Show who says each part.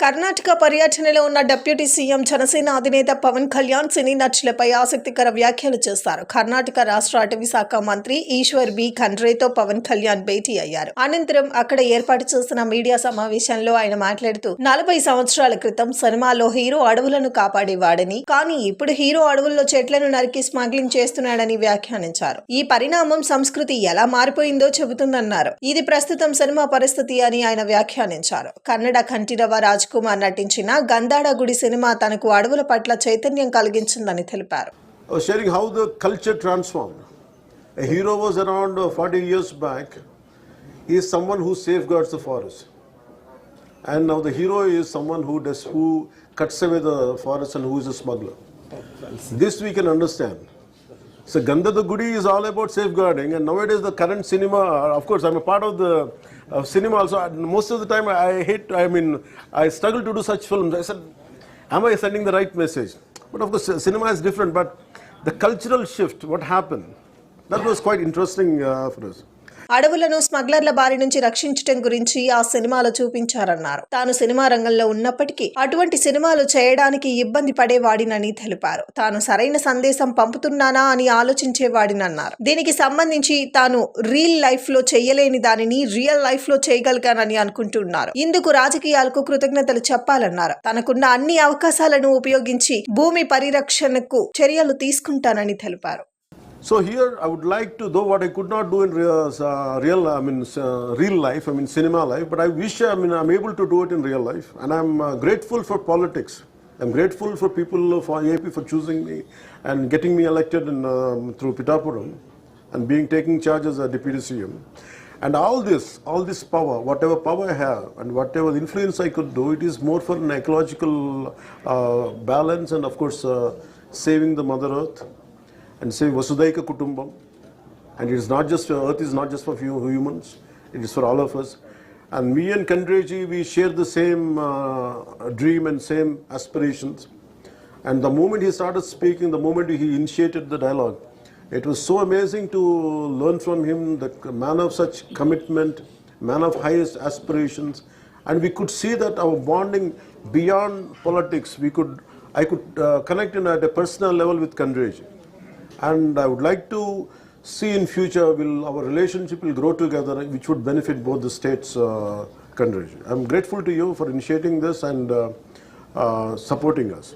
Speaker 1: కర్ణాటక పర్యటనలో ఉన్న deputy CM Janasena అధినేత పవన్ కళ్యాణ్ సినీ నటులపై ఆసక్తికర వ్యాఖ్యలు చేశారు. కర్ణాటక రాష్ట్ర అటవీ శాఖ మంత్రి ఈశ్వర్ బి ఖండ్రేతో పవన్ కళ్యాణ్ భేటీ అయ్యారు. అనంతరం అక్కడ ఏర్పాటు చేసిన మీడియా సమావేశంలో ఆయన మాట్లాడుతూ 40 సంవత్సరాల క్రితం సినిమాలో హీరో అడవులను కాపాడేవాడని, కానీ ఇప్పుడు హీరో అడవుల్లో చెట్లను నరికి స్మగ్లింగ్ చేస్తున్నాడని వ్యాఖ్యానించారు. ఈ పరిణామం సంస్కృతి ఎలా మారిపోయిందో చెబుతుందన్నారు. ఇది ప్రస్తుతం సినిమా పరిస్థితి అని ఆయన వ్యాఖ్యానించారు. కన్నడ కంఠీరవ రాజ్ కుమార్ నటించిన గంధాడ గుడి సినిమా తనకు అడవుల పట్ల చైతన్యం కలిగించిందని తెలిపారు.
Speaker 2: Sharing how the culture transformed. A hero was around 40 years back. He is someone who safeguards the forest. And now the hero is someone who cuts away the forest and who is a smuggler. This we can understand. So Gandhada Gudi is all about safeguarding, and nowadays the current cinema, of course I'm a part of the cinema also. Most of the time I struggle to do such films. I said, am I sending the right message? But of course cinema is different, but the cultural shift, what happened, that was quite interesting for us.
Speaker 1: అడవులను స్మగ్లర్ల బారి నుంచి రక్షించడం గురించి ఆ సినిమాలో చూపించారన్నారు. తాను cinema రంగంలో ఉన్నప్పటికీ అటువంటి సినిమాలు చేయడానికి ఇబ్బంది పడేవాడినని తెలిపారు. తాను సరైన సందేశం పంపుతున్నానా అని ఆలోచించేవాడినన్నారు. దీనికి సంబంధించి తాను రియల్ లైఫ్ లో చేయలేని దానిని రియల్ లైఫ్ లో చేయగలిగానని అనుకుంటున్నారు. ఇందుకు రాజకీయాలకు కృతజ్ఞతలు చెప్పాలన్నారు. తనకున్న అన్ని అవకాశాలను ఉపయోగించి భూమి పరిరక్షణకు చర్యలు తీసుకుంటానని తెలిపారు.
Speaker 2: So here I would like to, though what I could not do in real life, cinema life, but I wish I'm able to do it in real life, and I'm grateful for politics. I'm grateful for people for AP for choosing me and getting me elected through Pitapuram and taking charge as a deputy CM. And all this power, whatever power I have and whatever influence I could do, it is more for an ecological balance and of course saving the Mother Earth. And say Vasudhaika Kutumbam, and it is not just Earth is not just for few humans; it is for all of us. And me and Kandreji, we share the same dream and same aspirations. And the moment he started speaking, the moment he initiated the dialogue, it was so amazing to learn from him. The man of such commitment, man of highest aspirations, and we could see that our bonding beyond politics. I could connect at a personal level with Kandreji. And I would like to see in future our relationship will grow together, which would benefit both the states countries. I'm grateful to you for initiating this and supporting us.